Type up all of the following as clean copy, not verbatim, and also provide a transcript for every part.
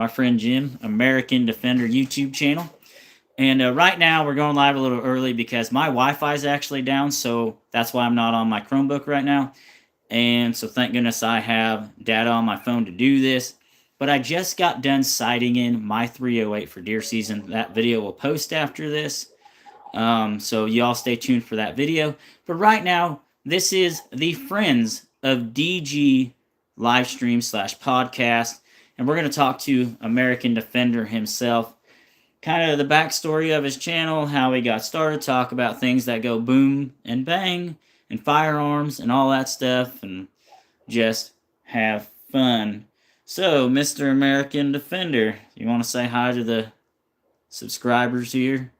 my friend Jim, American Defender YouTube channel. And right now we're going live a little early because my Wi-Fi is actually down, so that's why I'm not on my Chromebook right now. And so thank goodness I have data on my phone to do this. But I just got done sighting in my 308 for deer season. That video will post after this. So y'all stay tuned for that video. But right now, this is the Friends of DG live stream slash podcast. And we're going to talk to American Defender himself. Kind of the backstory of his channel, how he got started, talk about things that go boom and bang, and firearms and all that stuff, and just have fun. So, Mr. American Defender, you want to say hi to the subscribers here?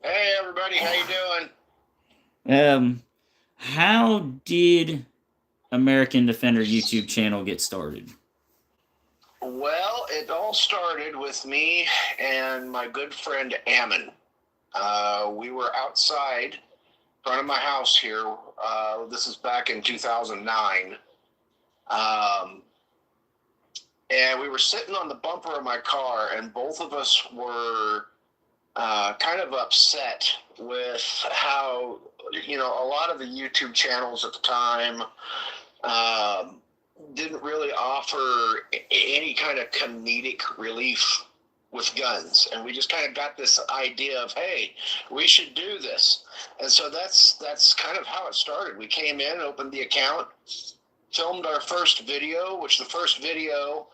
Hey everybody, how you doing? How did American Defender YouTube channel get started? Well, it all started with me and my good friend Ammon. We were outside in front of my house here. This is back in 2009. And we were sitting on the bumper of my car, and both of us were kind of upset with how, a lot of the YouTube channels at the time didn't really offer any kind of comedic relief with guns. And we just kind of got this idea of, hey, we should do this. And so that's kind of how it started. We came in, opened the account, filmed our first video, which the first video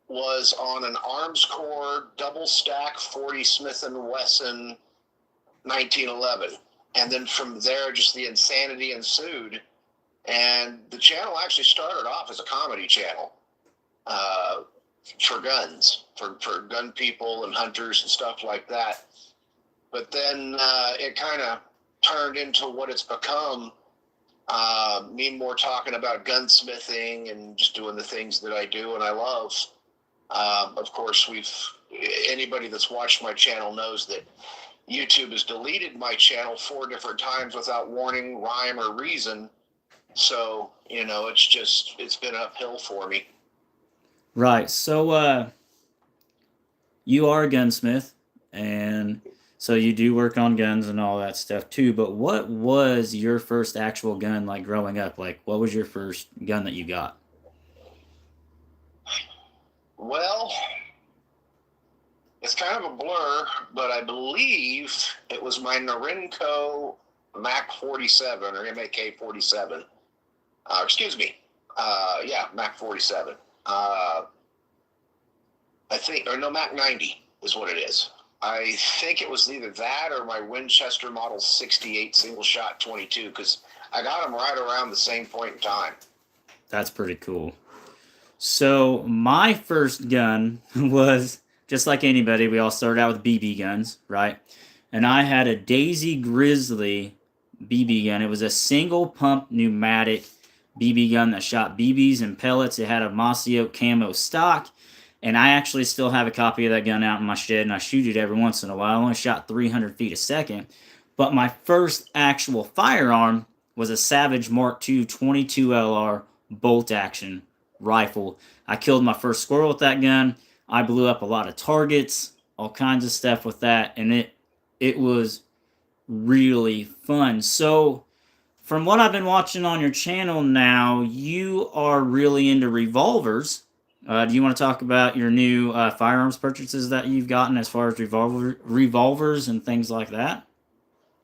was on an Arms Corps double stack 40 Smith & Wesson 1911. And then from there, just the insanity ensued. And the channel actually started off as a comedy channel for guns, for gun people and hunters and stuff like that. But then it kind of turned into what it's become. Me more talking about gunsmithing and just doing the things that I do and I love. Of course, anybody that's watched my channel knows that YouTube has deleted my channel 4 different times without warning, rhyme, or reason. So, it's been uphill for me. Right. So, you are a gunsmith, and so you do work on guns and all that stuff too. But what was your first actual gun like growing up? Like, what was your first gun that you got? Well, it's kind of a blur, but I believe it was my Norinco Mac 47 or MAK 47. Mac 47. I think, or no, Mac 90 is what it is. I think it was either that or my Winchester Model 68 single shot 22, because I got them right around the same point in time. That's pretty cool. So my first gun was just like anybody. We all started out with BB guns, right? And I had a Daisy Grizzly BB gun. It was a single pump pneumatic BB gun that shot BBs and pellets. It had a mossy oak camo stock, and I actually still have a copy of that gun out in my shed, and I shoot it every once in a while. I only shot 300 feet a second, but my first actual firearm was a Savage Mark II 22 LR bolt action rifle. I killed my first squirrel with that gun. I blew up a lot of targets, all kinds of stuff with that, and it was really fun. So from what I've been watching on your channel now, you are really into revolvers. Do you want to talk about your new firearms purchases that you've gotten as far as revolvers and things like that?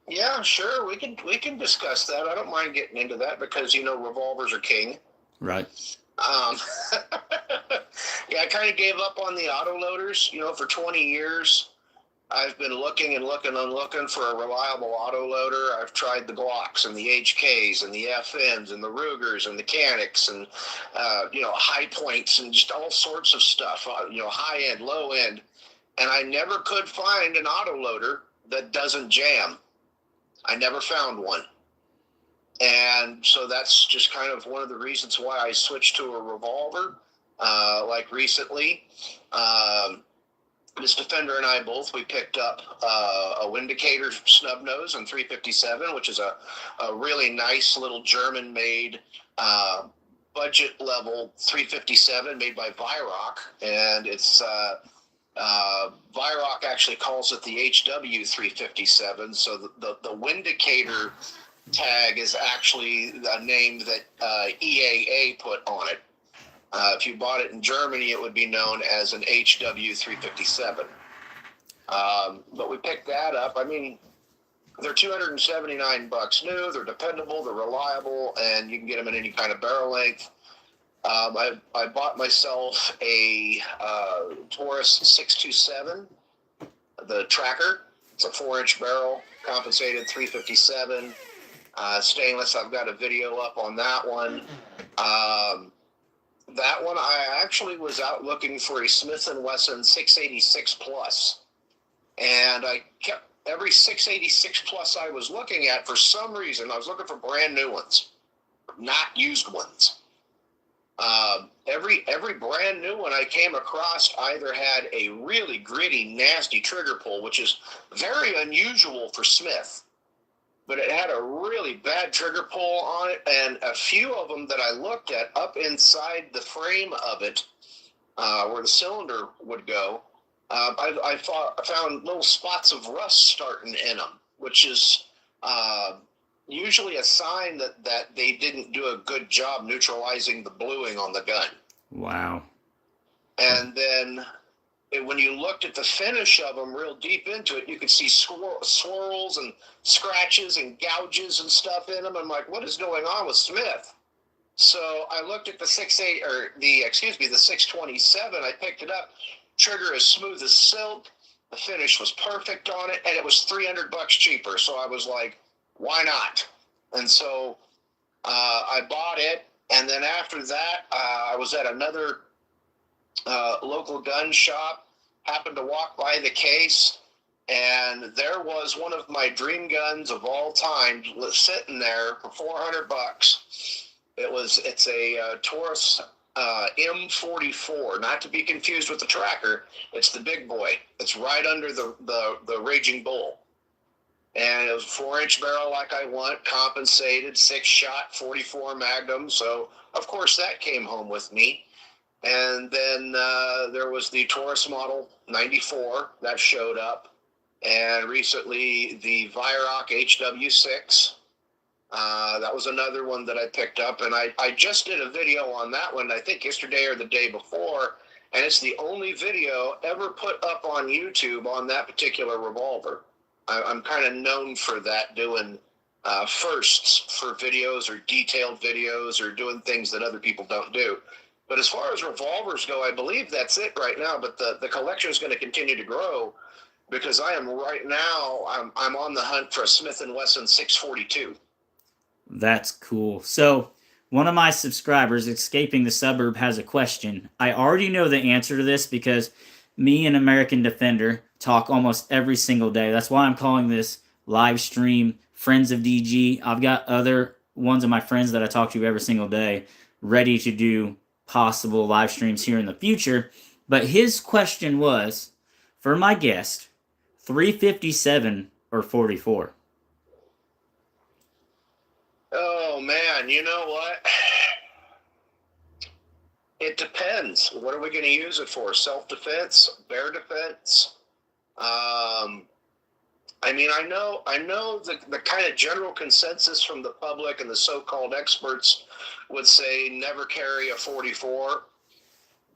Yeah, sure. We can discuss that. I don't mind getting into that because, revolvers are king. Right. Yeah, I kind of gave up on the autoloaders. For 20 years. I've been looking for a reliable autoloader. I've tried the Glocks and the HKs and the FMs and the Rugers and the Canics and, high points and just all sorts of stuff, high end, low end. And I never could find an autoloader that doesn't jam. I never found one. And so that's just kind of one of the reasons why I switched to a revolver, like recently. This Defender and I we picked up a Windicator snub nose on 357, which is a really nice little German-made budget level 357 made by Virock, and it's Virock actually calls it the HW 357. So the Windicator tag is actually a name that EAA put on it. If you bought it in Germany, it would be known as an HW 357. But we picked that up. I mean, they're $279 new. They're dependable. They're reliable, and you can get them in any kind of barrel length. I bought myself a Taurus 627, the tracker. It's a 4-inch barrel, compensated 357, stainless. I've got a video up on that one. That one, I actually was out looking for a Smith & Wesson 686 Plus, and I kept every 686 Plus I was looking at, for some reason, I was looking for brand new ones, not used ones. Every brand new one I came across either had a really gritty, nasty trigger pull, which is very unusual for Smith, but it had a really bad trigger pull on it, and a few of them that I looked at up inside the frame of it, where the cylinder would go, I found little spots of rust starting in them, which is usually a sign that they didn't do a good job neutralizing the bluing on the gun. Wow. And then when you looked at the finish of them real deep into it, you could see swirls and scratches and gouges and stuff in them. I'm like, what is going on with Smith? So I looked at the 627. I picked it up. Trigger as smooth as silk. The finish was perfect on it, and it was $300 cheaper. So I was like, why not? And so I bought it, and then after that, I was at another local gun shop, happened to walk by the case, and there was one of my dream guns of all time sitting there for $400. It's a Taurus M44, not to be confused with the tracker. It's the big boy. It's right under the Raging Bull. And it was a 4-inch barrel like I want, compensated, 6-shot, 44 Magnum. So, of course, that came home with me. And then there was the Taurus Model 94 that showed up. And recently, the Virock HW6. That was another one that I picked up. And I just did a video on that one, I think yesterday or the day before. And it's the only video ever put up on YouTube on that particular revolver. I'm kind of known for that, doing firsts for videos or detailed videos or doing things that other people don't do. But as far as revolvers go, I believe that's it right now. But the collection is going to continue to grow, because I am right now, I'm on the hunt for a Smith & Wesson 642. That's cool. So one of my subscribers, Escaping the Suburb, has a question. I already know the answer to this because me and American Defender talk almost every single day. That's why I'm calling this live stream Friends of DG. I've got other ones of my friends that I talk to every single day ready to do possible live streams here in the future. But his question was, for my guest, 357 or 44? Oh, man, you know what? It depends. What are we going to use it for? Self-defense? Bear defense? I mean, I know the kind of general consensus from the public and the so-called experts would say never carry a 44,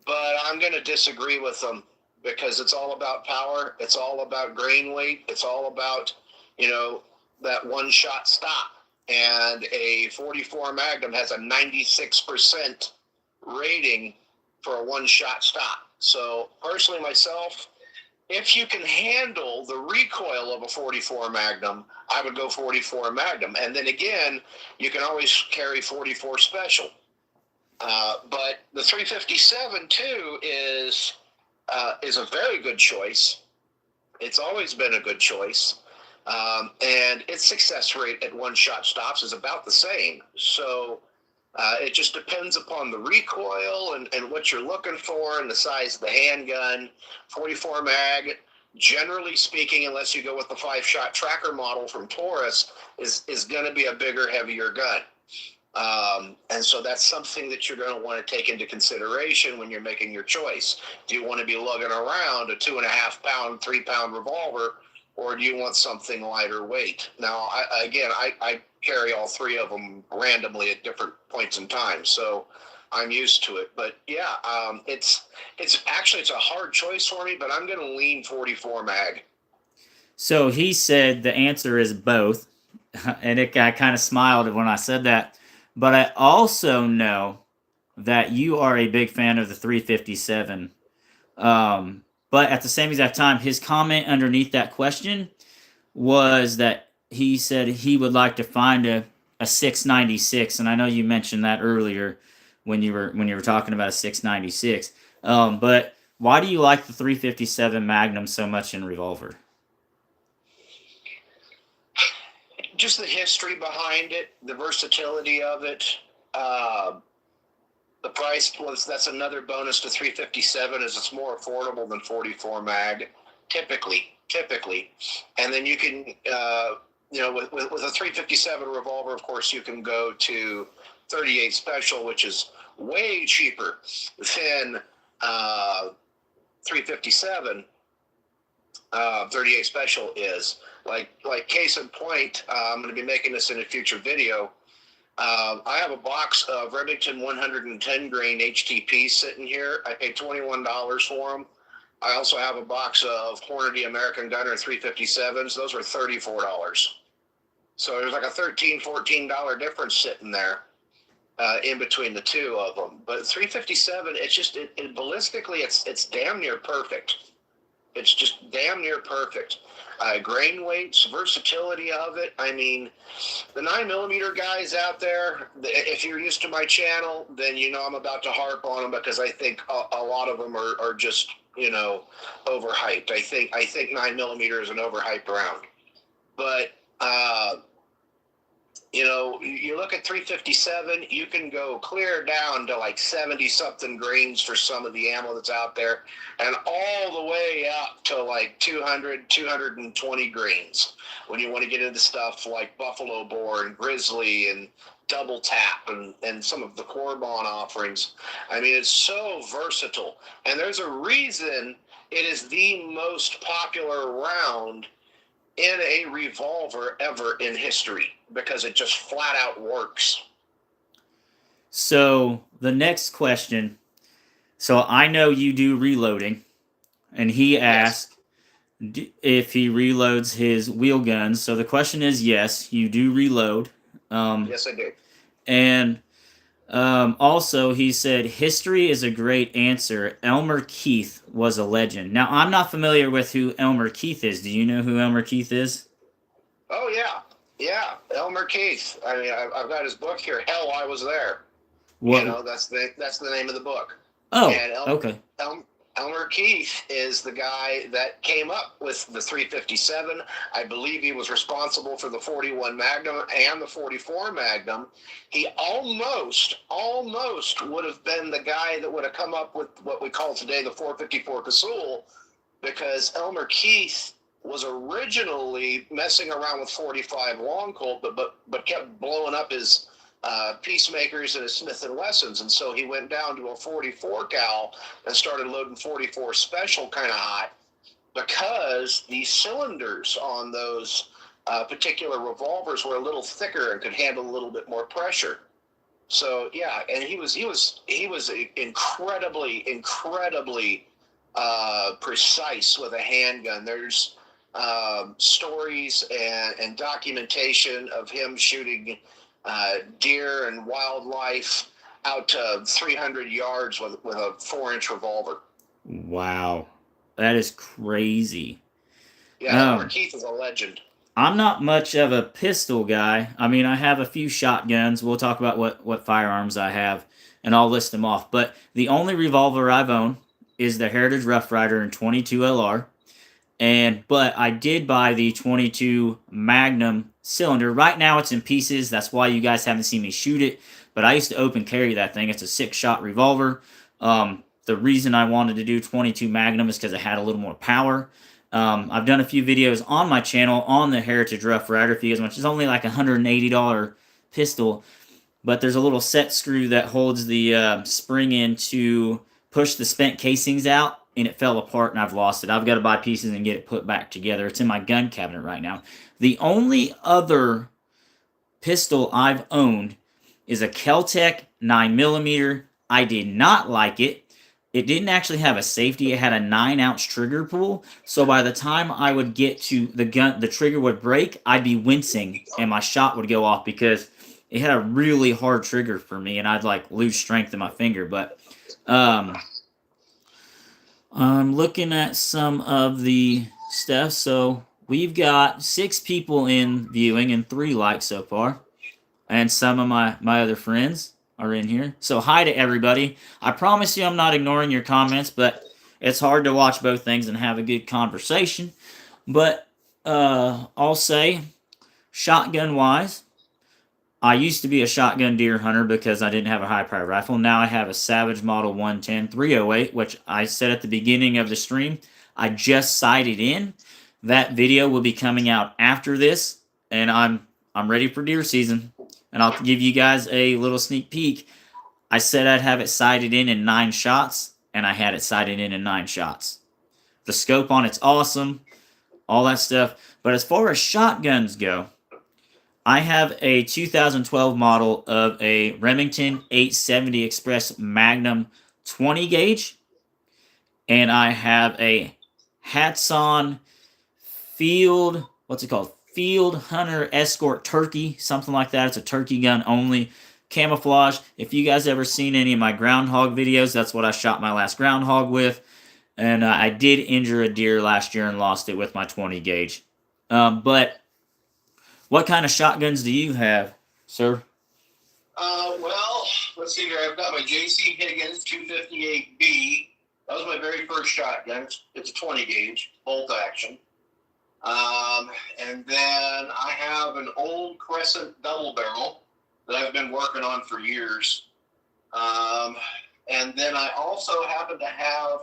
but I'm going to disagree with them, because it's all about power. It's all about grain weight. It's all about, that one-shot stop. And a 44 Magnum has a 96% rating for a one-shot stop. So personally, myself, if you can handle the recoil of a 44 Magnum, I would go 44 Magnum. And then again, you can always carry 44 Special. But the 357 too is a very good choice. It's always been a good choice. And its success rate at one-shot stops is about the same. So it just depends upon the recoil and what you're looking for and the size of the handgun. 44 mag, generally speaking, unless you go with the 5-shot tracker model from Taurus, is going to be a bigger, heavier gun. And so that's something that you're going to want to take into consideration when you're making your choice. Do you want to be lugging around a 2.5 pound, 3 pound revolver, or do you want something lighter weight? Now, I carry all three of them randomly at different points in time, so I'm used to it. But yeah, it's a hard choice for me, but I'm going to lean 44 mag. So he said the answer is both, and I kind of smiled when I said that. But I also know that you are a big fan of the 357. But at the same exact time, his comment underneath that question was that he said he would like to find a 696, and I know you mentioned that earlier when you were talking about a 696. But why do you like the 357 Magnum so much in revolver? Just the history behind it, the versatility of it. The price was, that's another bonus to 357, is it's more affordable than 44 mag, typically. And then you can, with a 357 revolver, of course, you can go to 38 special, which is way cheaper than 357. 38 special is like case in point. I'm going to be making this in a future video. I have a box of Remington 110 grain HTP sitting here. I paid $21 for them. I also have a box of Hornady American Gunner 357s. Those were $34. So there's like a $13, $14 difference sitting there in between the two of them. But 357, it's just ballistically, it's damn near perfect. It's just damn near perfect. Grain weights, versatility of it. I mean, the 9mm guys out there, if you're used to my channel, then you know I'm about to harp on them, because I think a lot of them are just, overhyped. I think 9mm is an overhyped round. But, you look at 357, you can go clear down to like 70-something grains for some of the ammo that's out there, and all the way up to like 200, 220 grains when you want to get into stuff like Buffalo Bore and Grizzly and Double Tap and some of the Corbon offerings. I mean, it's so versatile, and there's a reason it is the most popular round in a revolver ever in history, because it just flat out works. So the next question. So I know you do reloading, and he asked if he reloads his wheel guns. So the question is, yes, you do reload. Yes, I do. And also, he said, history is a great answer. Elmer Keith was a legend. Now, I'm not familiar with who Elmer Keith is. Do you know who Elmer Keith is? Oh, yeah. Yeah, Elmer Keith. I mean, I've got his book here. Hell, I Was There. What? That's the name of the book. Oh, and okay. Elmer Keith is the guy that came up with the 357. I believe he was responsible for the 41 Magnum and the 44 Magnum. He almost would have been the guy that would have come up with what we call today the 454 Casull, because Elmer Keith was originally messing around with 45 long Colt, but kept blowing up his Peacemakers and his Smith & Wessons, and so he went down to a 44 cal and started loading 44 special kind of hot, because the cylinders on those particular revolvers were a little thicker and could handle a little bit more pressure. So yeah, and he was incredibly precise with a handgun. There's stories and documentation of him shooting deer and wildlife out to 300 yards with a 4-inch revolver. Wow. That is crazy. Yeah, Elmer Keith is a legend. I'm not much of a pistol guy. I mean, I have a few shotguns. We'll talk about what firearms I have, and I'll list them off. But the only revolver I've owned is the Heritage Rough Rider in 22 LR. But I did buy the 22 Magnum cylinder. Right now it's in pieces. That's why you guys haven't seen me shoot it. But I used to open carry that thing. It's a 6-shot revolver. The reason I wanted to do 22 Magnum is because it had a little more power. I've done a few videos on my channel on the Heritage Rough Rider. If you guys want, it's only like $180 pistol. but there's a little set screw that holds the spring in to push the spent casings out, and it fell apart and I've lost it. I've got to buy pieces and get it put back together. It's in my gun cabinet right now. The only other pistol I've owned is a Keltec 9mm. I did not like it. It didn't actually have a safety. It had a 9-ounce trigger pull. So by the time I would get to the gun, the trigger would break, I'd be wincing and my shot would go off because it had a really hard trigger for me and I'd like lose strength in my finger. But I'm looking at some of the stuff. So we've got 6 people in viewing and 3 likes so far. And some of my other friends are in here. So hi to everybody. I promise you I'm not ignoring your comments, but it's hard to watch both things and have a good conversation. But I'll say, shotgun wise, I used to be a shotgun deer hunter because I didn't have a high power rifle. Now I have a Savage Model 110 308, which I said at the beginning of the stream, I just sighted in. That video will be coming out after this, and I'm ready for deer season. And I'll give you guys a little sneak peek. I said I'd have it sighted in 9 shots, and I had it sighted in 9 shots. The scope on it's awesome, all that stuff. But as far as shotguns go, I have a 2012 model of a Remington 870 Express Magnum 20 gauge, and I have a Hatson Field, what's it called? Field Hunter Escort Turkey, something like that. It's a turkey gun only, camouflage. If you guys ever seen any of my groundhog videos, that's what I shot my last groundhog with. And I did injure a deer last year and lost it with my 20 gauge. But what kind of shotguns do you have, sir? Well, let's see here. I've got my J.C. Higgins 258B. That was my very first shotgun. It's a 20 gauge, bolt action. And then I have an old Crescent double barrel that I've been working on for years. And then I also happen to have,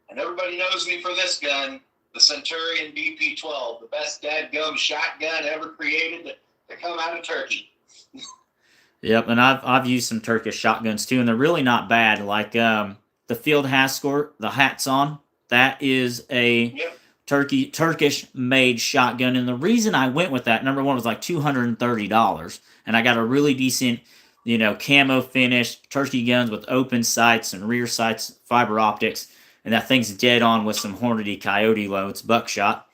and everybody knows me for this gun, the Centurion BP-12, the best dadgum shotgun ever created to come out of Turkey. Yep, and I've used some Turkish shotguns too, and they're really not bad. Like the Field Haskort, the Hatson, that is a Yep. Turkish-made shotgun, and the reason I went with that, number one, was like $230, and I got a really decent, camo finish, turkey guns with open sights and rear sights, fiber optics, and that thing's dead on with some Hornady Coyote loads, buckshot.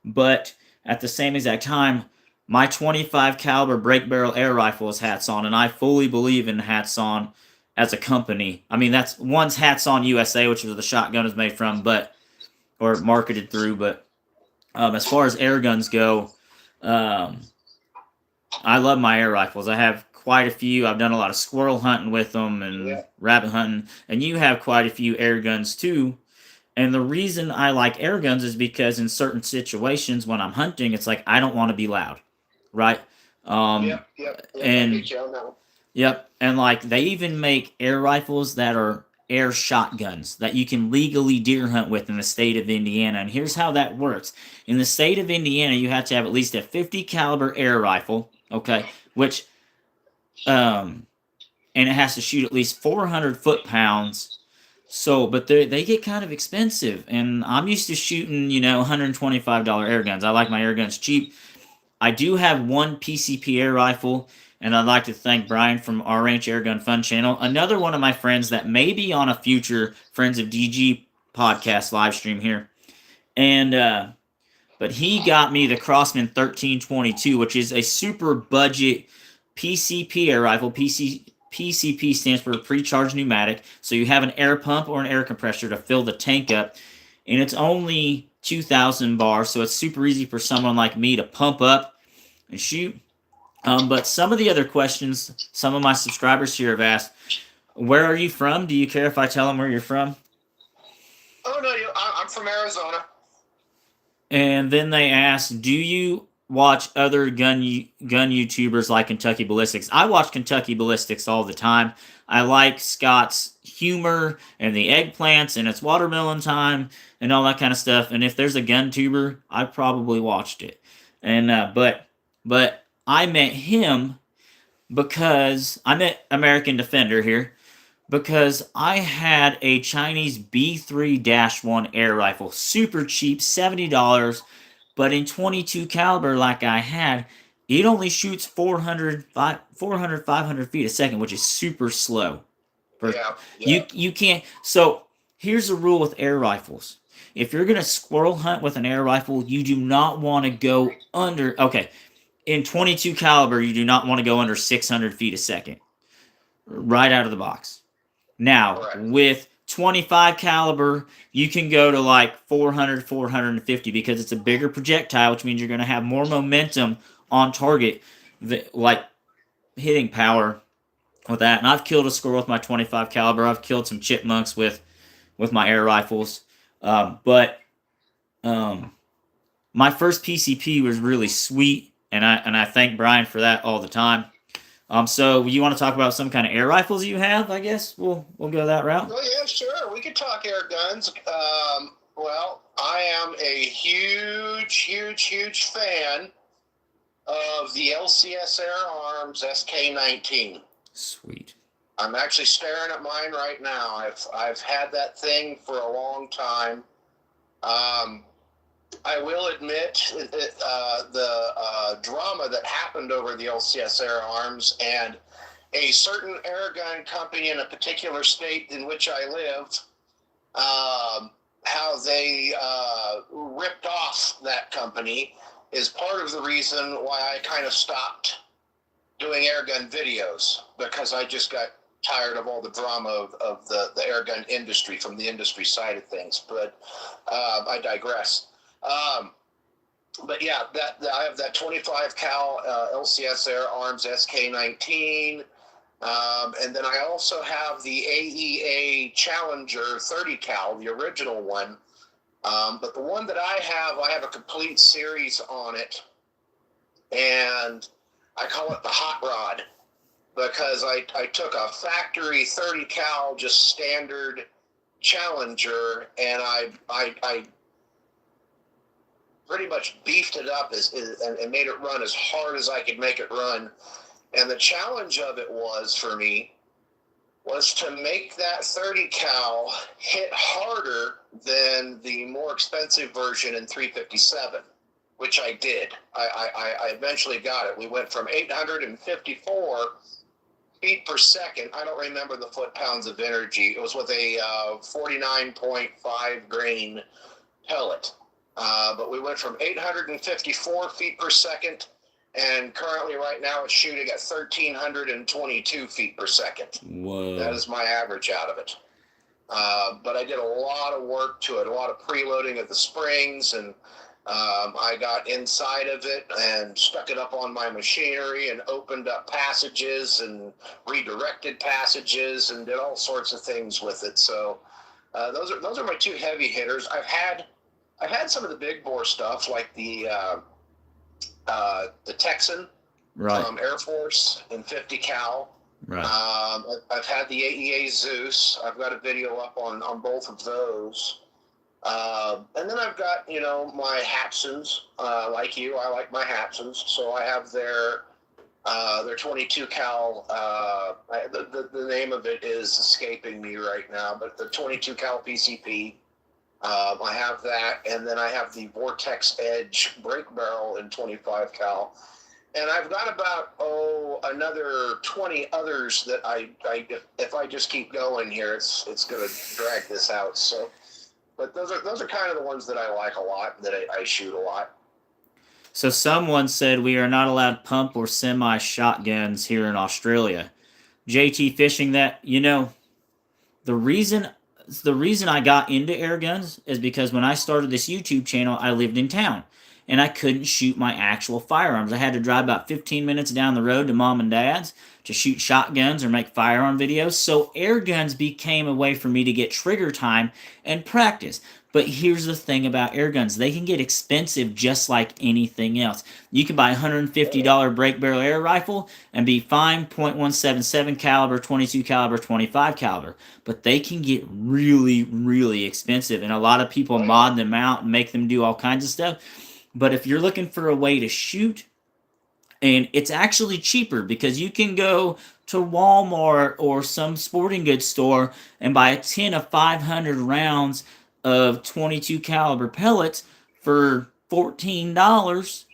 But at the same exact time, my 25 caliber break barrel air rifle is Hatson, and I fully believe in Hatson as a company. I mean, one's Hatson USA, which is where the shotgun is made from, or marketed through. But as far as air guns go, I love my air rifles. I have quite a few. I've done a lot of squirrel hunting with them and rabbit hunting, and you have quite a few air guns too. And the reason I like air guns is because in certain situations when I'm hunting, it's like I don't want to be loud, right? Yep. And yep, and like they even make air rifles that are air shotguns that you can legally deer hunt with in the state of Indiana. And here's how that works. In the state of Indiana, you have to have at least a 50 caliber air rifle, okay, which and it has to shoot at least 400 foot-pounds. So, but they get kind of expensive, and I'm used to shooting, $125 air guns. I like my air guns cheap. I do have one PCP air rifle, and I'd like to thank Brian from Our Ranch Air Gun Fun channel, another one of my friends that may be on a future Friends of DG podcast live stream here. And but he got me the Crossman 1322, which is a super budget PCP air rifle. PCP stands for pre-charged pneumatic, so you have an air pump or an air compressor to fill the tank up, and it's only 2,000 bars, so it's super easy for someone like me to pump up and shoot. But some of the other questions some of my subscribers here have asked, where are you from? Do you care if I tell them where you're from? Oh, no, I'm from Arizona. And then they ask, do you watch other gun YouTubers like Kentucky Ballistics? I watch Kentucky Ballistics all the time. I like Scott's humor and the eggplants and it's watermelon time and all that kind of stuff. And if there's a gun tuber, I probably watched it. And but I met him because I'm an American Defender here. Because I had a Chinese B3-1 air rifle, super cheap, $70, but in 22 caliber like I had, it only shoots 500 feet a second, which is super slow. Yeah, yeah. You can't. So here's the rule with air rifles. If you're gonna squirrel hunt with an air rifle, you do not want to go under. Okay, in 22 caliber, you do not want to go under 600 feet a second, right out of the box. Now, Correct. with 25 caliber, you can go to like 400, 450 because it's a bigger projectile, which means you're going to have more momentum on target, like hitting power with that. And I've killed a squirrel with my 25 caliber. I've killed some chipmunks with my air rifles. But my first PCP was really sweet, and I thank Brian for that all the time. So you want to talk about some kind of air rifles you have? I guess we'll go that route. Well, yeah, sure. We could talk air guns. Well, I am a huge fan of the LCS Air Arms SK-19. Sweet. I'm actually staring at mine right now. I've had that thing for a long time. I will admit the drama that happened over the LCS Air Arms and a certain air gun company in a particular state in which I live, how they ripped off that company is part of the reason why I kind of stopped doing air gun videos, because I just got tired of all the drama of the air gun industry from the industry side of things. But I digress. But yeah, I have that 25 cal LCS Air Arms SK-19, and then I also have the AEA Challenger 30 cal, the original one. But the one that I have a complete series on it, and I call it the hot rod, because I took a factory 30 cal, just standard Challenger, and I pretty much beefed it up and made it run as hard as I could make it run. And the challenge of it was, for me, was to make that 30 cal hit harder than the more expensive version in 357, which I did. I eventually got it. We went from 854 feet per second. I don't remember the foot-pounds of energy. It was with a 49.5 grain pellet. But we went from 854 feet per second, and currently right now it's shooting at 1,322 feet per second. Whoa. That is my average out of it. But I did a lot of work to it, a lot of preloading of the springs, and I got inside of it and stuck it up on my machinery and opened up passages and redirected passages and did all sorts of things with it. So those are my two heavy hitters. I've had some of the big bore stuff, like the Texan, right, from Air Force in 50 cal. Right. I've had the AEA Zeus. I've got a video up on both of those. And then I've got, my Hatsons. Like you, I like my Hatsons. So I have their 22 cal. The name of it is escaping me right now, but the 22 cal PCP. I have that, and then I have the Vortex Edge brake barrel in 25 cal. And I've got about, another 20 others that if I just keep going here, it's going to drag this out. So, but those are kind of the ones that I like a lot, that I shoot a lot. So someone said we are not allowed pump or semi shotguns here in Australia. JT Fishing, that, the reason I got into air guns is because when I started this YouTube channel, I lived in town and I couldn't shoot my actual firearms. I had to drive about 15 minutes down the road to mom and dad's to shoot shotguns or make firearm videos. So air guns became a way for me to get trigger time and practice. But here's the thing about air guns. They can get expensive just like anything else. You can buy a $150 brake barrel air rifle and be fine, .177 caliber, 22 caliber, 25 caliber. But they can get really, really expensive. And a lot of people mod them out and make them do all kinds of stuff. But if you're looking for a way to shoot And it's actually cheaper because you can go to Walmart or some sporting goods store and buy a tin of 500 rounds of 22 caliber pellets for $14,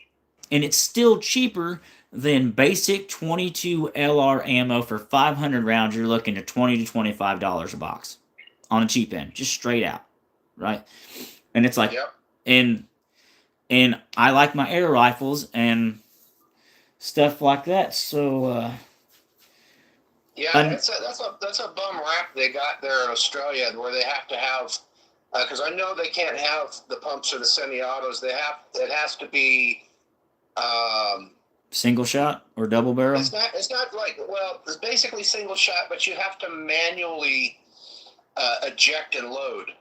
and it's still cheaper than basic 22 LR ammo for 500 rounds. You're looking at $20 to $25 a box on a cheap end, just straight out, right? And it's like, Yep. and I like my air rifles and stuff like that. So Yeah, that's a bum rap they got there in Australia, where they have to have, because I know they can't have the pumps or the semi-autos. It has to be. Single shot or double barrel? It's not like, well, it's basically single shot, but you have to manually eject and load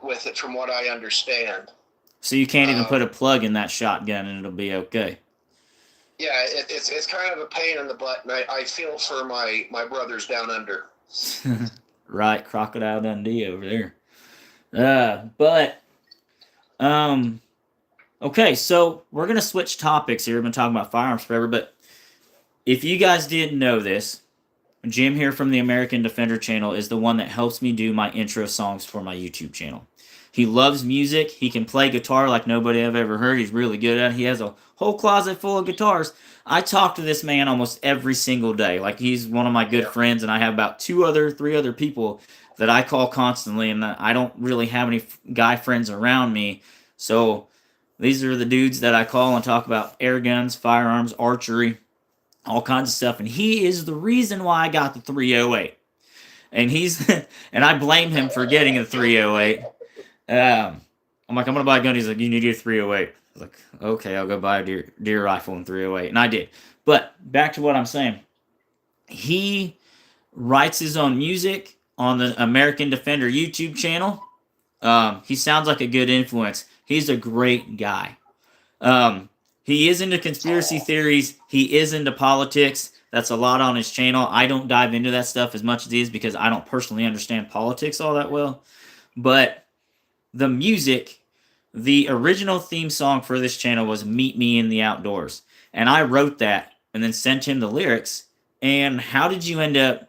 with it, from what I understand. So you can't even put a plug in that shotgun and it'll be okay. Yeah, it's kind of a pain in the butt, and I feel for my brothers down under. Right, Crocodile Dundee over there. Okay, so we're gonna switch topics here. We've been talking about firearms forever, but if you guys didn't know this, Jim here from the American Defender channel is the one that helps me do my intro songs for my YouTube channel. He loves music. He can play guitar like nobody I've ever heard. He's really good at it. He has a whole closet full of guitars. I talk to this man almost every single day. Like, he's one of my good friends, and I have about three other people that I call constantly, and I don't really have any guy friends around me. So these are the dudes that I call and talk about air guns, firearms, archery, all kinds of stuff. And he is the reason why I got the 308. And and I blame him for getting a 308. I'm like, I'm gonna buy a gun. He's like, you need your 308. I was like, okay, I'll go buy a deer rifle in 308, and I did. But back to what I'm saying. He writes his own music on the American Defender YouTube channel. He sounds like a good influence. He's a great guy. He is into conspiracy theories. He is into politics. That's a lot on his channel. I don't dive into that stuff as much as he is because I don't personally understand politics all that well. But the music, the original theme song for this channel was Meet Me in the Outdoors. And I wrote that and then sent him the lyrics. And how did you end up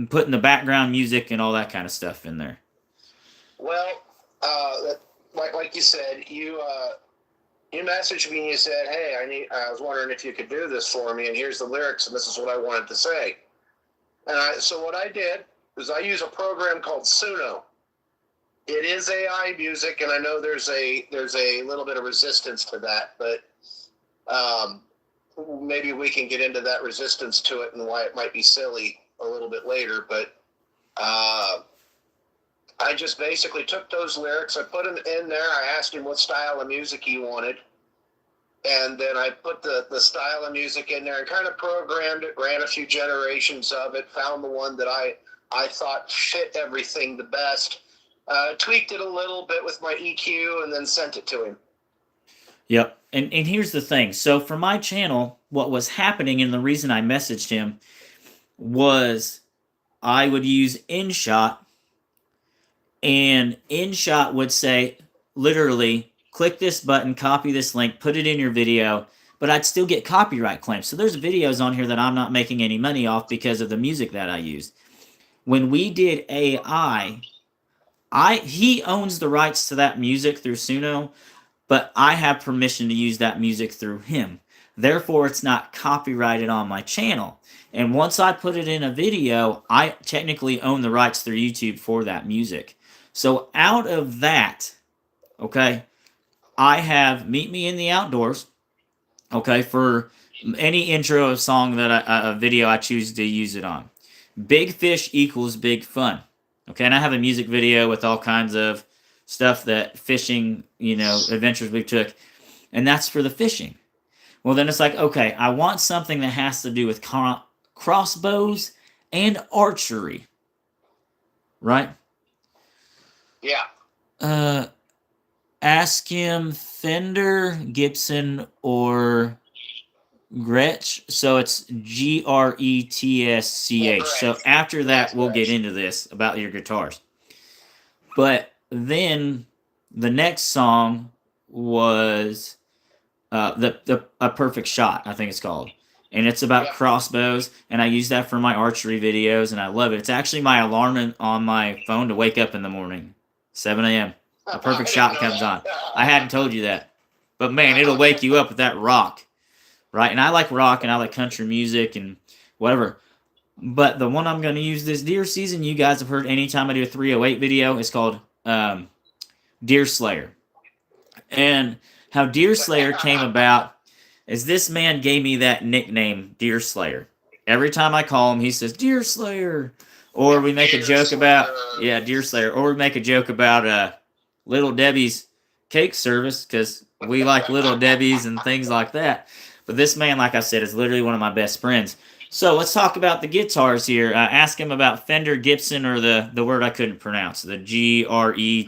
putting the background music and all that kind of stuff in there? Well, like you said, you messaged me and you said, hey, I was wondering if you could do this for me, and here's the lyrics, and this is what I wanted to say. And so what I did is I use a program called Suno. It is AI music, and I know there's a little bit of resistance to that, but maybe we can get into that resistance to it and why it might be silly a little bit later. But I just basically took those lyrics, I put them in there, I asked him what style of music he wanted, and then I put the style of music in there and kind of programmed it, ran a few generations of it, found the one that I thought fit everything the best. Tweaked it a little bit with my EQ, and then sent it to him. Yep. And here's the thing. So for my channel, what was happening, and the reason I messaged him, was I would use InShot, and InShot would say, literally, click this button, copy this link, put it in your video, but I'd still get copyright claims. So there's videos on here that I'm not making any money off because of the music that I used. When we did AI, he owns the rights to that music through Suno, but I have permission to use that music through him. Therefore, it's not copyrighted on my channel. And once I put it in a video, I technically own the rights through YouTube for that music. So out of that, okay, I have Meet Me in the Outdoors, okay, for any intro song that a video I choose to use it on. Big fish equals big fun. Okay, and I have a music video with all kinds of stuff that fishing, adventures we took, and that's for the fishing. Well, then it's like, okay, I want something that has to do with crossbows and archery, right? Yeah. Ask him Fender, Gibson, or Gretsch. So it's Gretsch. So after that, we'll get into this about your guitars. But then the next song was the A Perfect Shot, I think it's called, and it's about Yeah. crossbows, and I use that for my archery videos, and I love it. It's actually my alarm on my phone to wake up in the morning, 7 a.m. A I Perfect didn't Shot know comes on. I hadn't that. told you that, but man, it'll wake you up with that rock, right? And I like rock, and I like country music and whatever. But the one I'm going to use this deer season, you guys have heard anytime I do a 308 video, it's called Deer Slayer. And how Deer Slayer came about is this man gave me that nickname, Deer Slayer. Every time I call him, he says, Deer Slayer. Or we make a Deer joke about, Slayer. yeah, Deer Slayer. Or we make a joke about Little Debbie's cake service because we like Little Debbie's and things like that. But this man, like I said, is literally one of my best friends. So let's talk about the guitars here. Ask him about Fender, Gibson, or the word I couldn't pronounce, the Gret.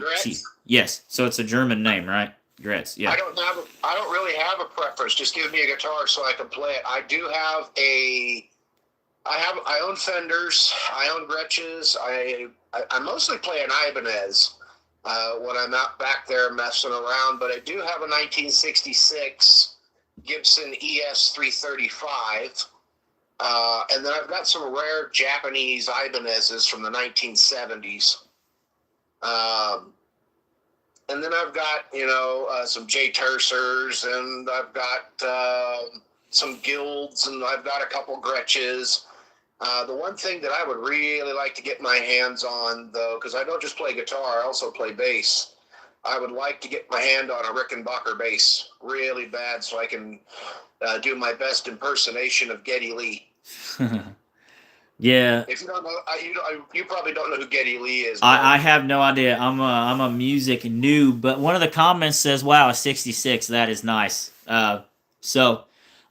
Gretz? Yes, so it's a German name, right? Gretz, yeah. I don't really have a preference. Just give me a guitar so I can play it. I own Fenders. I own Gretches. I mostly play an Ibanez when I'm out back there messing around, but I do have a 1966 Gibson ES 335. And then I've got some rare Japanese Ibanezes from the 1970s. And then I've got, some J Tersers, and I've got some Guilds, and I've got a couple Gretches. The one thing that I would really like to get my hands on, though, because I don't just play guitar, I also play bass. I would like to get my hand on a Rickenbacker bass really bad so I can do my best impersonation of Geddy Lee. Yeah, If you don't know, you probably don't know who Geddy Lee is. I have no idea. I'm a music noob, but one of the comments says, "Wow, a '66. That is nice." So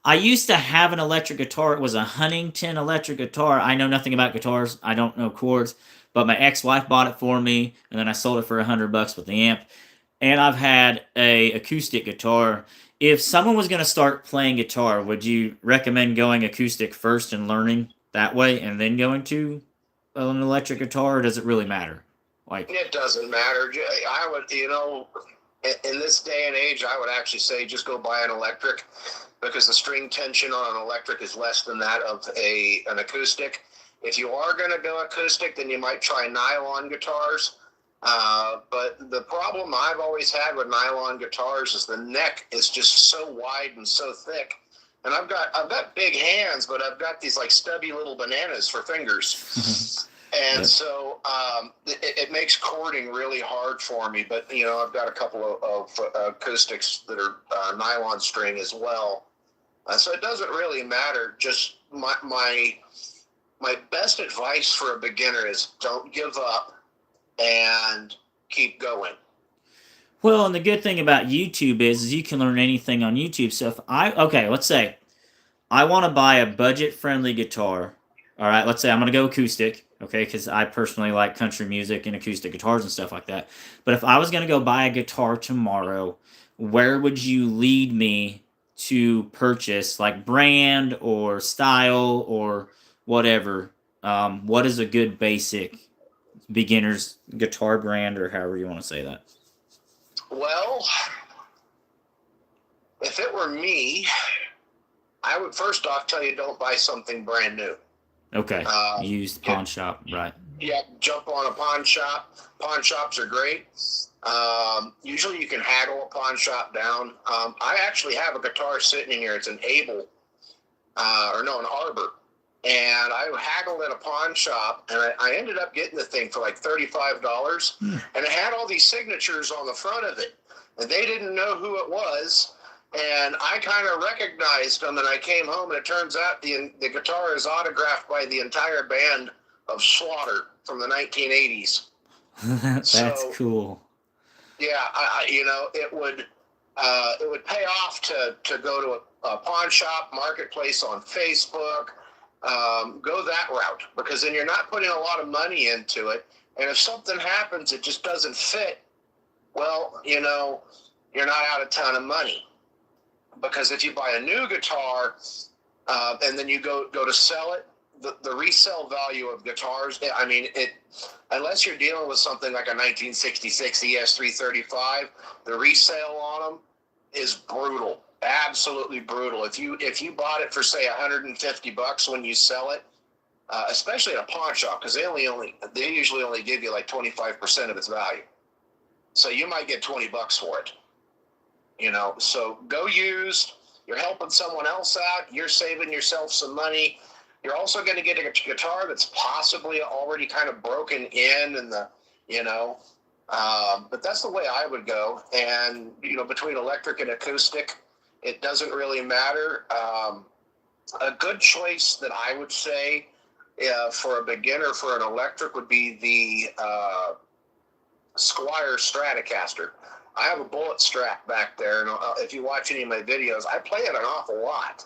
I used to have an electric guitar. It was a Huntington electric guitar. I know nothing about guitars. I don't know chords, but my ex-wife bought it for me, and then I sold it for $100 with the amp. And I've had a acoustic guitar. If someone was going to start playing guitar, would you recommend going acoustic first and learning that way, and then going to an electric guitar, or does it really matter? Like, It doesn't matter. I would, in this day and age, I would actually say just go buy an electric because the string tension on an electric is less than that of an acoustic. If you are going to go acoustic, then you might try nylon guitars. But the problem I've always had with nylon guitars is the neck is just so wide and so thick. And I've got big hands, but I've got these like stubby little bananas for fingers. And yeah. so it makes chording really hard for me. But, I've got a couple of acoustics that are nylon string as well. So it doesn't really matter. Just my best advice for a beginner is don't give up and keep going. Well, and the good thing about YouTube is you can learn anything on YouTube. So let's say I want to buy a budget-friendly guitar. All right, let's say I'm going to go acoustic, okay, because I personally like country music and acoustic guitars and stuff like that. But if I was going to go buy a guitar tomorrow, where would you lead me to purchase, like brand or style or whatever? What is a good basic beginner's guitar brand, or however you want to say that? Well, if it were me, I would first off tell you don't buy something brand new. Okay, used pawn shop, right? Yeah, jump on a pawn shop. Pawn shops are great. Usually you can haggle a pawn shop down. I actually have a guitar sitting in here. It's an Abel, an Arbor. And I haggled at a pawn shop, and I ended up getting the thing for like $35. And it had all these signatures on the front of it. And they didn't know who it was. And I kind of recognized them, and I came home, and it turns out the guitar is autographed by the entire band of Slaughter from the 1980s. That's cool. Yeah, it would pay off to go to a pawn shop, marketplace on Facebook, go that route, because then you're not putting a lot of money into it. And if something happens, it just doesn't fit. Well, you're not out a ton of money. Because if you buy a new guitar and then you go to sell it, the resale value of guitars, I mean, unless you're dealing with something like a 1966 ES 335, the resale on them is brutal. Absolutely brutal. If you bought it for say $150 when you sell it, especially at a pawn shop, because they usually only give you like 25% of its value, so you might get $20 for it. So go used. You're helping someone else out. You're saving yourself some money. You're also going to get a guitar that's possibly already kind of broken in, and but that's the way I would go. And between electric and acoustic, it doesn't really matter. A good choice that I would say for a beginner for an electric would be the Squire Stratocaster. I have a bullet strap back there, and if you watch any of my videos, I play it an awful lot.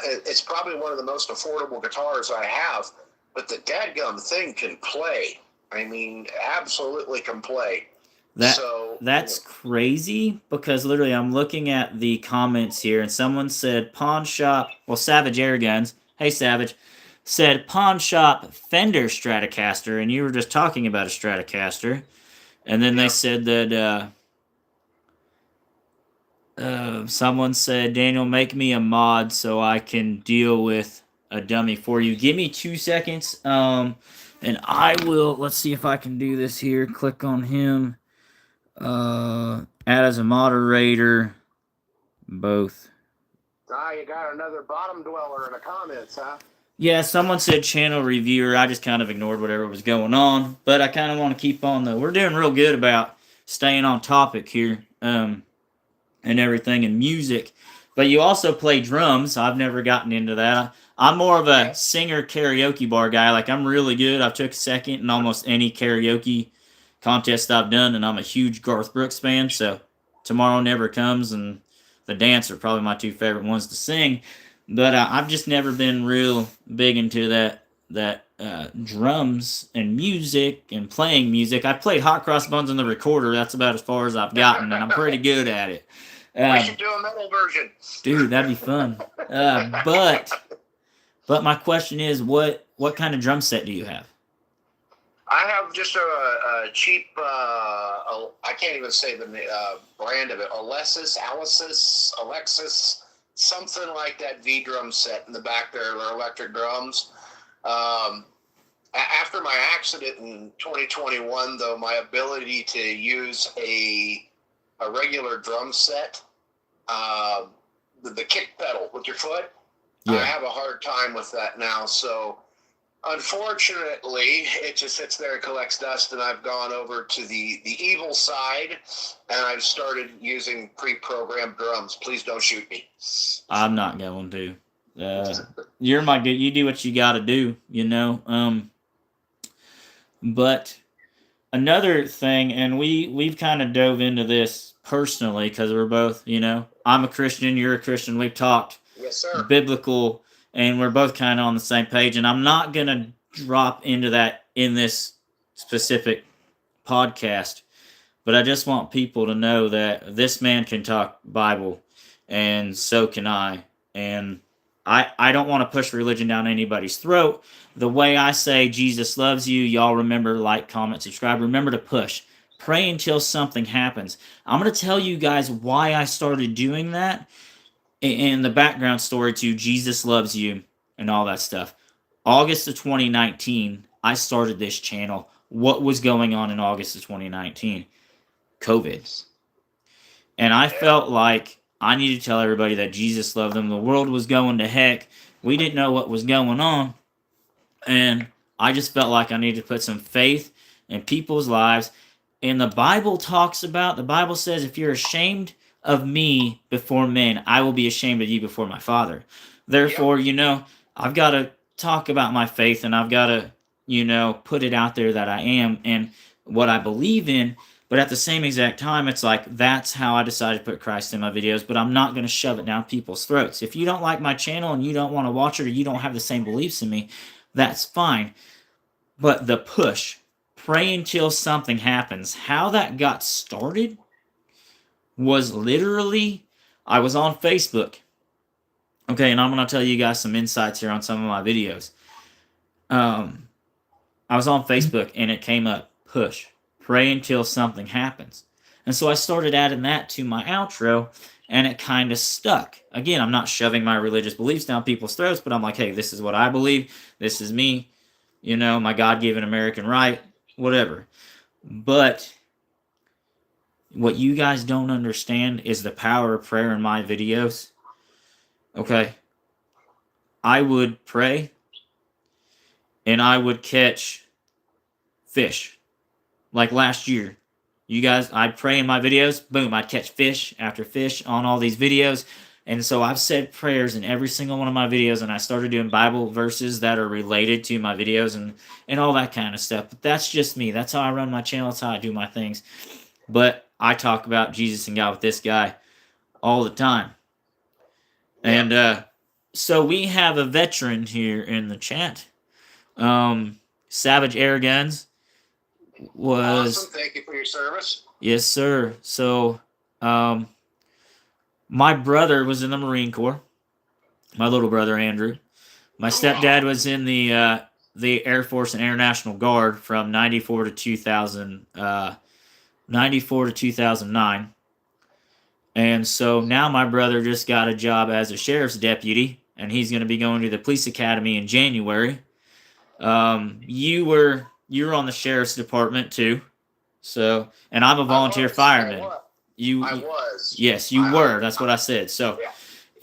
It's probably one of the most affordable guitars I have, but the dadgum thing can play. I mean, absolutely can play. That's crazy, because literally I'm looking at the comments here, and someone said pawn shop. Well, Savage Air Guns. Hey, Savage. Said pawn shop Fender Stratocaster, and you were just talking about a Stratocaster. And then they said that someone said, Daniel, make me a mod so I can deal with a dummy for you. Give me 2 seconds, and I will. Let's see if I can do this here. Click on him. Add as a moderator. Both. You got another bottom dweller in the comments, huh? Yeah, someone said channel reviewer. I just kind of ignored whatever was going on, but I kind of want to keep on we're doing real good about staying on topic here, and everything, and music. But you also play drums. I've never gotten into that. I'm more of a singer karaoke bar guy. Like, I'm really good. I've took second in almost any karaoke contest I've done, and I'm a huge Garth Brooks fan. So Tomorrow Never Comes and The Dance are probably my two favorite ones to sing. But I've just never been real big into that drums and music and playing music. I played Hot Cross Buns on the recorder. That's about as far as I've gotten, and I'm pretty good at it. We should do a metal version. Dude, that'd be fun. But my question is, what kind of drum set do you have? I have just a cheap, I can't even say the brand of it, Alexis, something like that V drum set in the back there. They're electric drums. After my accident in 2021, though, my ability to use a regular drum set, the kick pedal with your foot, I have a hard time with that now. So unfortunately, it just sits there and collects dust, and I've gone over to the evil side, and I've started using pre-programmed drums. Please don't shoot me. I'm not going to. You're my good. You do what you got to do, But another thing, and we've kind of dove into this personally because we're both, I'm a Christian, you're a Christian. We've talked biblical, and we're both kind of on the same page. And I'm not going to drop into that in this specific podcast, but I just want people to know that this man can talk Bible, and so can I. And I don't want to push religion down anybody's throat. The way I say Jesus loves you, y'all remember, like, comment, subscribe. Remember to push. Pray until something happens. I'm going to tell you guys why I started doing that and the background story to Jesus loves you and all that stuff. August of 2019, I started this channel. What was going on in August of 2019? COVID. And I felt like I needed to tell everybody that Jesus loved them. The world was going to heck. We didn't know what was going on. And I just felt like I needed to put some faith in people's lives. And the Bible says, if you're ashamed of me before men, I will be ashamed of you before my Father. Therefore, I've got to talk about my faith, and I've got to, put it out there that I am and what I believe in. But at the same exact time, it's like, that's how I decided to put Christ in my videos, but I'm not going to shove it down people's throats. If you don't like my channel and you don't want to watch it, or you don't have the same beliefs in me, that's fine. But the push, pray until something happens, how that got started was literally, I was on Facebook. Okay, and I'm going to tell you guys some insights here on some of my videos. I was on Facebook, and it came up, push. Pray until something happens. And so I started adding that to my outro, and it kind of stuck. Again, I'm not shoving my religious beliefs down people's throats, but I'm like, hey, this is what I believe. This is me. My God-given American right, whatever. But what you guys don't understand is the power of prayer in my videos. Okay? I would pray, and I would catch fish. Like last year. You guys, I'd pray in my videos. Boom, I'd catch fish after fish on all these videos. And so I've said prayers in every single one of my videos, and I started doing Bible verses that are related to my videos and all that kind of stuff. But that's just me. That's how I run my channel. That's how I do my things. But I talk about Jesus and God with this guy all the time. And so we have a veteran here in the chat. Savage Air Guns was... Awesome. Thank you for your service. Yes, sir. So, my brother was in the Marine Corps. My little brother, Andrew. My stepdad was in the Air Force and Air National Guard from 94 to 2009. And so now my brother just got a job as a sheriff's deputy, and he's going to be going to the police academy in January. You were on the sheriff's department too. So, and I'm a volunteer fireman. I You was. Yes, you were. That's what I said. So,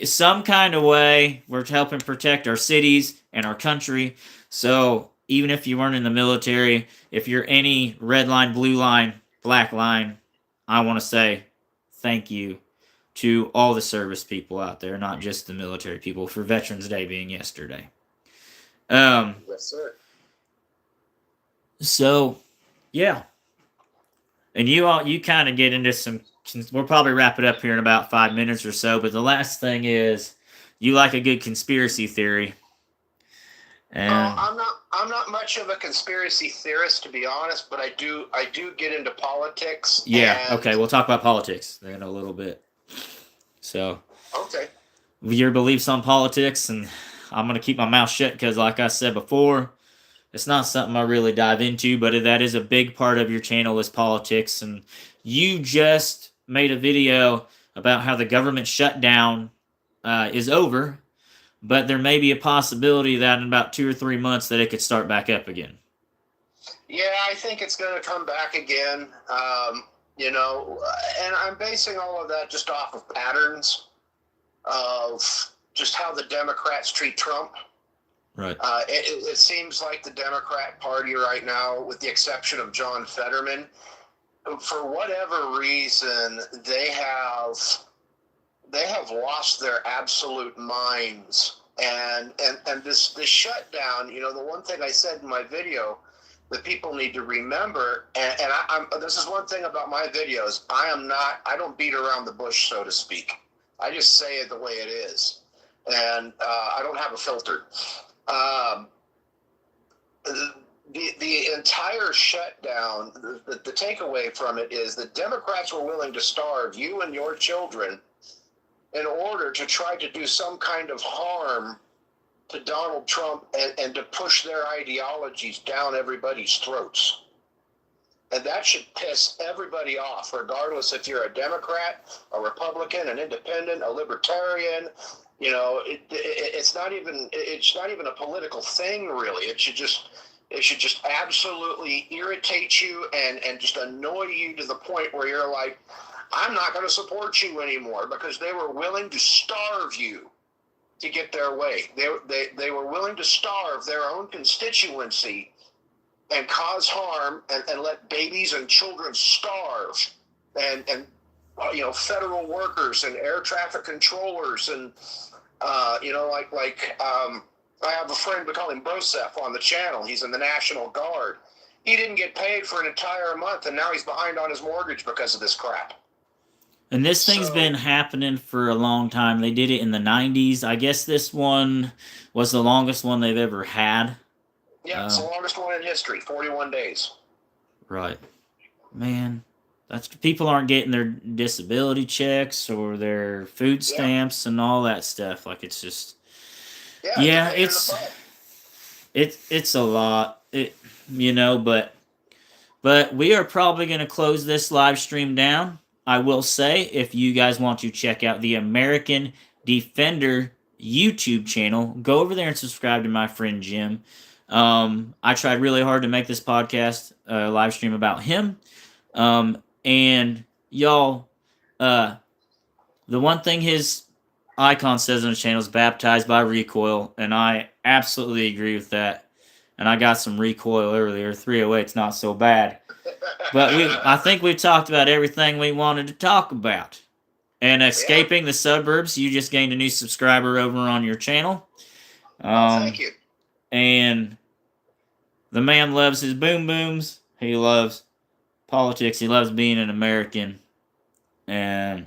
some kind of way, we're helping protect our cities and our country. So, even if you weren't in the military, if you're any red line, blue line, black line, I want to say thank you to all the service people out there, not just the military people, for Veterans Day being yesterday. Yes, sir. So, yeah. And you kind of get into some... We'll probably wrap it up here in about 5 minutes or so, but the last thing is, you like a good conspiracy theory. And I'm not much of a conspiracy theorist, to be honest, but I do get into politics. Yeah, okay, we'll talk about politics in a little bit. So, okay. Your beliefs on politics, and I'm going to keep my mouth shut because, like I said before, it's not something I really dive into, but that is a big part of your channel is politics. And you just made a video about how the government shutdown is over, but there may be a possibility that in about 2 or 3 months that it could start back up again. Yeah, I think it's going to come back again. And I'm basing all of that just off of patterns of just how the Democrats treat Trump. Right. It seems like the Democrat Party right now, with the exception of John Fetterman, for whatever reason, they have lost their absolute minds. And this shutdown, the one thing I said in my video that people need to remember, and this is one thing about my videos, I don't beat around the bush, so to speak. I just say it the way it is. And I don't have a filter. The entire shutdown, the takeaway from it is that Democrats were willing to starve you and your children in order to try to do some kind of harm to Donald Trump and to push their ideologies down everybody's throats. And that should piss everybody off, regardless if you're a Democrat, a Republican, an independent, a libertarian. It's not even a political thing, really. It should just absolutely irritate you and just annoy you to the point where you're like, I'm not going to support you anymore, because they were willing to starve you to get their way. They were willing to starve their own constituency and cause harm and let babies and children starve and federal workers and air traffic controllers and I have a friend, we call him Broseph on the channel. He's in the National Guard. He didn't get paid for an entire month, and now he's behind on his mortgage because of this crap. And this thing's been happening for a long time. They did it in the 90s. I guess this one was the longest one they've ever had. Yeah, it's the longest one in history, 41 days. Right. Man, people aren't getting their disability checks or their food stamps and all that stuff. Like, it's just... Yeah, it's a lot. But But we are probably going to close this live stream down. I will say, if you guys want to check out the American Defender YouTube channel, go over there and subscribe to my friend Jim. I tried really hard to make this podcast live stream about him. And y'all, the one thing his icon says on his channel is baptized by recoil, and I absolutely agree with that. And I got some recoil earlier. 308's not so bad. But I think we've talked about everything we wanted to talk about. And escaping the suburbs, you just gained a new subscriber over on your channel. Thank you. And the man loves his boom booms. He loves politics. He loves being an American. And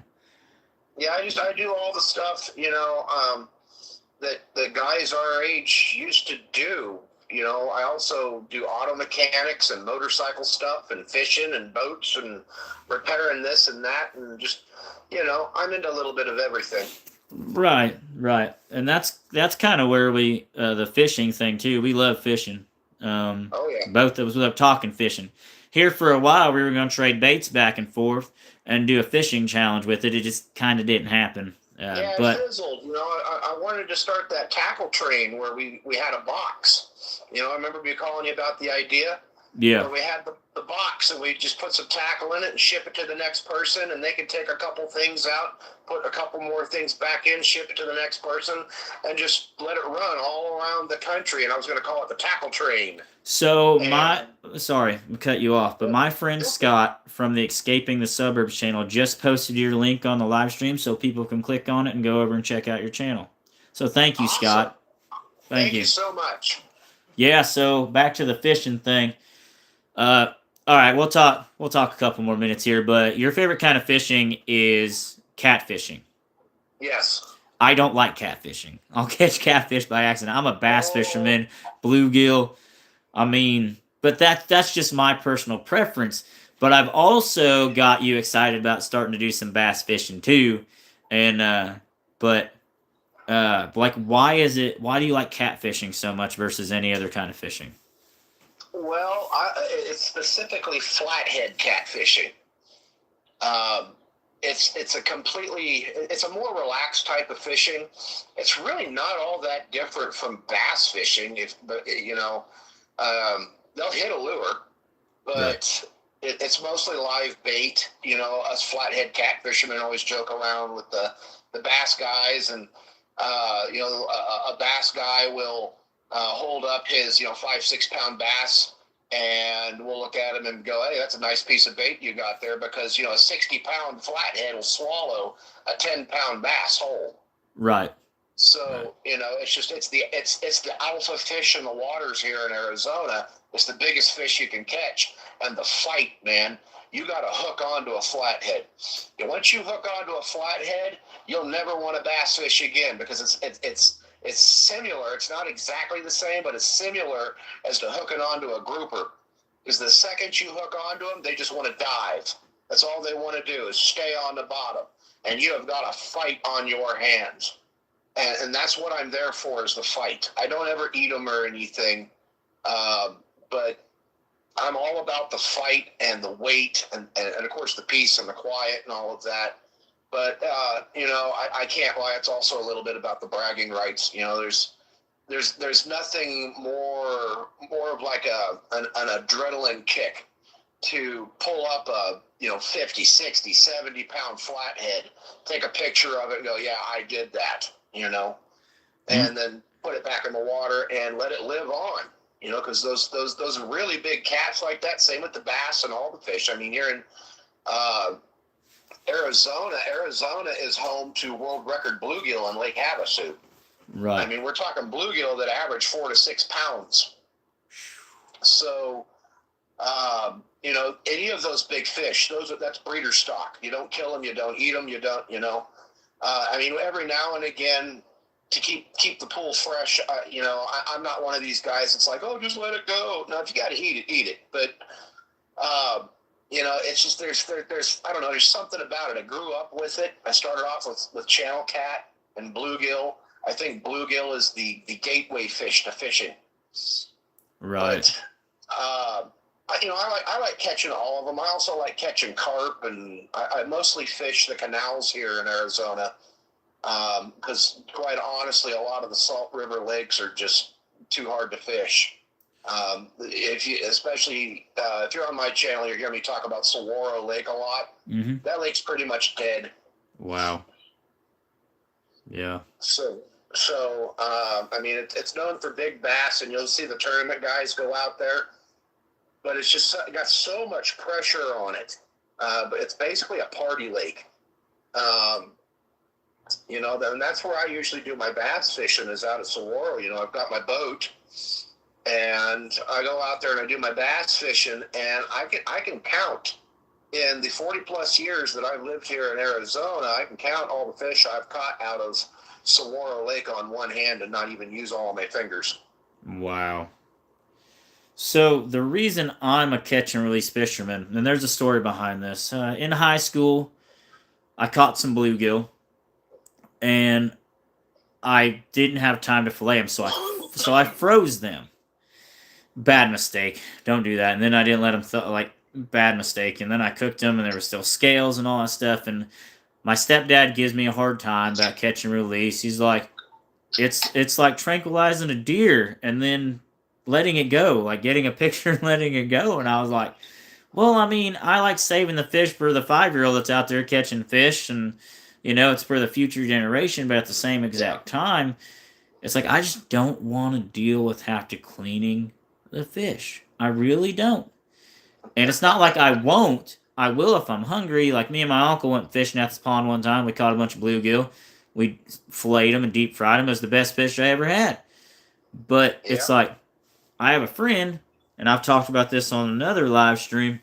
yeah, I do all the stuff, that the guys our age used to do. I also do auto mechanics and motorcycle stuff and fishing and boats and repairing this and that, and just, I'm into a little bit of everything. Right. And that's kind of where we, the fishing thing too. We love fishing. Oh yeah. Both of us love talking fishing. Here for a while, we were going to trade baits back and forth and do a fishing challenge with it. It just kind of didn't happen. Yeah, but it fizzled. I wanted to start that tackle train where we had a box. I remember me calling you about the idea. Yeah. Where we had the box and we just put some tackle in it and ship it to the next person, and they could take a couple things out, put a couple more things back in, ship it to the next person, and just let it run all around the country. And I was going to call it the tackle train. So sorry to cut you off, but my friend Scott from the Escaping the Suburbs channel just posted your link on the live stream so people can click on it and go over and check out your channel. So thank you, Awesome. Scott. Thank you so much. Yeah, so back to the fishing thing. All right, we'll talk a couple more minutes here, but your favorite kind of fishing is catfishing. Yes. I don't like catfishing. I'll catch catfish by accident. I'm a bass fisherman, bluegill. I mean, but that's just my personal preference. But I've also got you excited about starting to do some bass fishing too. And like, why do you like catfishing so much versus any other kind of fishing? Well, it's specifically flathead catfishing. It's a more relaxed type of fishing. It's really not all that different from bass fishing. They'll hit a lure, but it's mostly live bait. Us flathead catfishermen always joke around with the bass guys, and a bass guy will hold up his 5-6 pound bass, and we'll look at him and go, hey, that's a nice piece of bait you got there, because a 60-pound flathead will swallow a 10-pound bass whole. Right. So it's the alpha fish in the waters here in Arizona. It's the biggest fish you can catch, and the fight, man. You got to hook onto a flathead. And once you hook onto a flathead, you'll never want to bass fish again, because it's similar. It's not exactly the same, but it's similar as to hooking onto a grouper. Because the second you hook onto them, they just want to dive. That's all they want to do is stay on the bottom, and you have got a fight on your hands. And that's what I'm there for, is the fight. I don't ever eat them or anything, but I'm all about the fight and the weight and of course the peace and the quiet and all of that. But I can't lie. It's also a little bit about the bragging rights. There's nothing more of like an adrenaline kick to pull up a 50, 60, 70 pound flathead, take a picture of it and go, yeah, I did that, and then put it back in the water and let it live on, because those really big cats like that, same with the bass and all the fish. I mean, here in Arizona is home to world record bluegill in Lake Havasu. Right. I mean, we're talking bluegill that average 4 to 6 pounds. So, any of those big fish, that's breeder stock. You don't kill them, you don't eat them, you don't, I mean, every now and again, to keep the pool fresh, I'm not one of these guys that's like, oh, just let it go. No, if you got to eat it. But, it's just there's I don't know, there's something about it. I grew up with it. I started off with channel cat and bluegill. I think bluegill is the gateway fish to fishing. Right. But, I like catching all of them. I also like catching carp, and I mostly fish the canals here in Arizona because, quite honestly, a lot of the salt river lakes are just too hard to fish. Especially if you're on my channel, you're hearing me talk about Saguaro Lake a lot. Mm-hmm. That lake's pretty much dead. Wow. Yeah. So I mean, it's known for big bass, and you'll see the tournament guys go out there. But it's just got so much pressure on it. But it's basically a party lake. And that's where I usually do my bass fishing is out at Saguaro. I've got my boat, and I go out there and I do my bass fishing, and I can count in the 40 plus years that I've lived here in Arizona. I can count all the fish I've caught out of Saguaro Lake on one hand and not even use all of my fingers. Wow. So the reason I'm a catch and release fisherman, and there's a story behind this. In high school, I caught some bluegill, and I didn't have time to fillet them, so I froze them. Bad mistake. Don't do that. And then I didn't let them bad mistake. And then I cooked them, and there were still scales and all that stuff. And my stepdad gives me a hard time about catch and release. He's like, it's like tranquilizing a deer and then letting it go, like getting a picture and letting it go. And I was like, well, I mean, I like saving the fish for the 5-year-old that's out there catching fish, and it's for the future generation. But at the same exact time, it's like I just don't want to deal with cleaning the fish. I really don't. And it's not like I won't. I will if I'm hungry. Like me and my uncle went fishing at this pond one time. We caught a bunch of bluegill. We filleted them and deep fried them. It was the best fish I ever had. But it's like, I have a friend, and I've talked about this on another live stream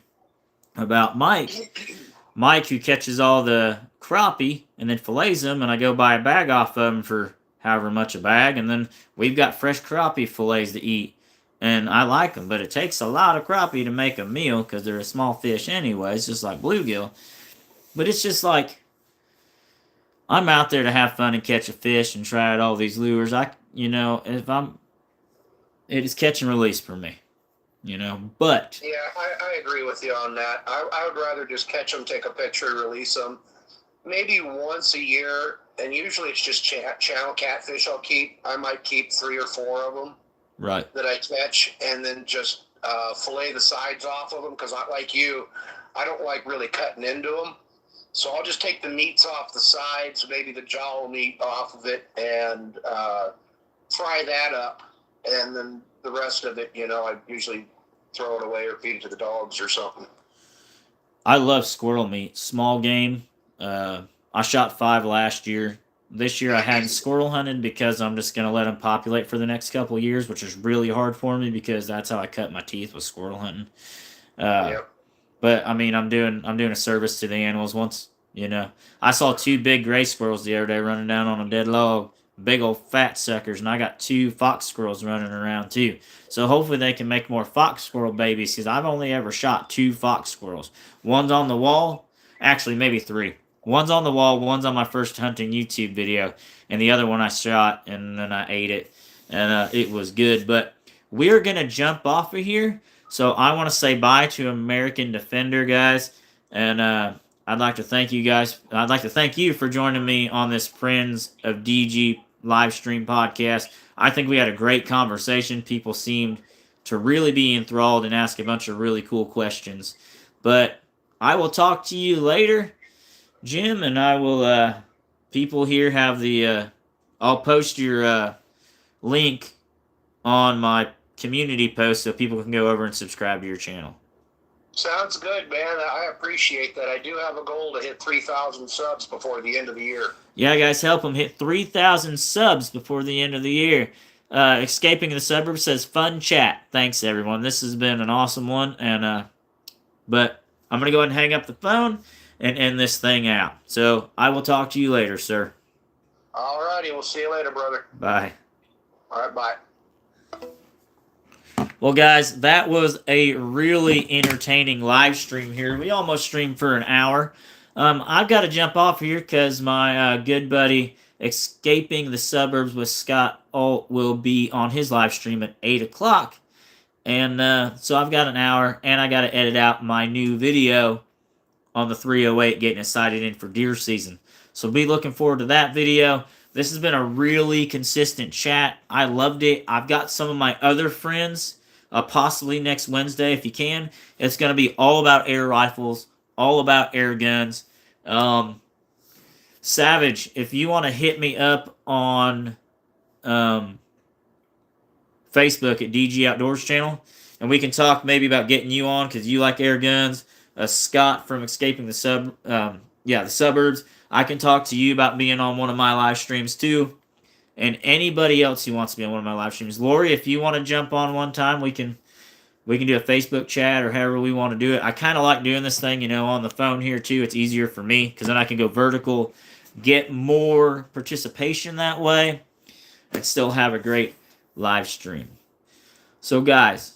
about Mike. Mike, who catches all the crappie and then fillets them, and I go buy a bag off of him for however much a bag, and then we've got fresh crappie fillets to eat. And I like them, but it takes a lot of crappie to make a meal because they're a small fish anyways, just like bluegill. But it's just like, I'm out there to have fun and catch a fish and try out all these lures. It is catch and release for me, but. Yeah, I agree with you on that. I would rather just catch them, take a picture, release them. Maybe once a year, and usually it's just channel catfish I might keep 3 or 4 of them. Right. That I catch, and then just fillet the sides off of them, because like you, I don't like really cutting into them. So I'll just take the meats off the sides, maybe the jowl meat off of it, and fry that up. And then the rest of it, I usually throw it away or feed it to the dogs or something. I love squirrel meat. Small game. I shot 5 last year. This year I hadn't squirrel hunted because I'm just going to let them populate for the next couple of years, which is really hard for me because that's how I cut my teeth with squirrel hunting. But I mean, I'm doing a service to the animals. Once, I saw 2 big gray squirrels the other day running down on a dead log, big old fat suckers, and I got 2 fox squirrels running around too. So hopefully they can make more fox squirrel babies because I've only ever shot 2 fox squirrels. One's on the wall, actually maybe 3. One's on the wall, one's on my first hunting YouTube video, and the other one I shot and then I ate it, and it was good. But we're going to jump off of here. So I want to say bye to American Defender, guys. And I'd like to thank you guys. I'd like to thank you for joining me on this Friends of DG live stream podcast. I think we had a great conversation. People seemed to really be enthralled and ask a bunch of really cool questions. But I will talk to you later, Jim, and I will, people here have I'll post your link on my community post so people can go over and subscribe to your channel. Sounds good, man. I appreciate that. I do have a goal to hit 3,000 subs before the end of the year. Yeah, guys, help them hit 3,000 subs before the end of the year. Escaping the Suburbs says, fun chat. Thanks, everyone. This has been an awesome one. But I'm going to go ahead and hang up the phone and end this thing out. So I will talk to you later, sir. All righty. We'll see you later, brother. Bye. All right, bye. Well, guys, that was a really entertaining live stream here. We almost streamed for an hour. I've got to jump off here because my good buddy Escaping the Suburbs with Scott Alt will be on his live stream at 8 o'clock. And so I've got an hour, and I got to edit out my new video on the 308 getting us sighted in for deer season. So be looking forward to that video. This has been a really consistent chat. I loved it. I've got some of my other friends, possibly next Wednesday if you can. It's going to be all about air rifles, all about air guns. Savage, if you want to hit me up on Facebook at DG Outdoors channel, and we can talk maybe about getting you on because you like air guns. Scott from Escaping the the Suburbs. I can talk to you about being on one of my live streams too, and anybody else who wants to be on one of my live streams. Lori, if you want to jump on one time, we can do a Facebook chat or however we want to do it. I kind of like doing this thing, on the phone here too. It's easier for me because then I can go vertical, get more participation that way, and still have a great live stream. So guys,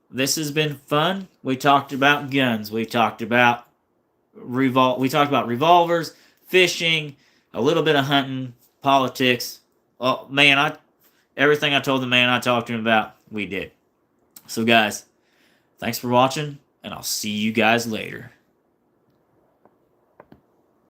this has been fun. We talked about guns. We talked about revolvers, fishing, a little bit of hunting, politics. Oh man, everything I told the man I talked to him about, we did. So guys, thanks for watching, and I'll see you guys later.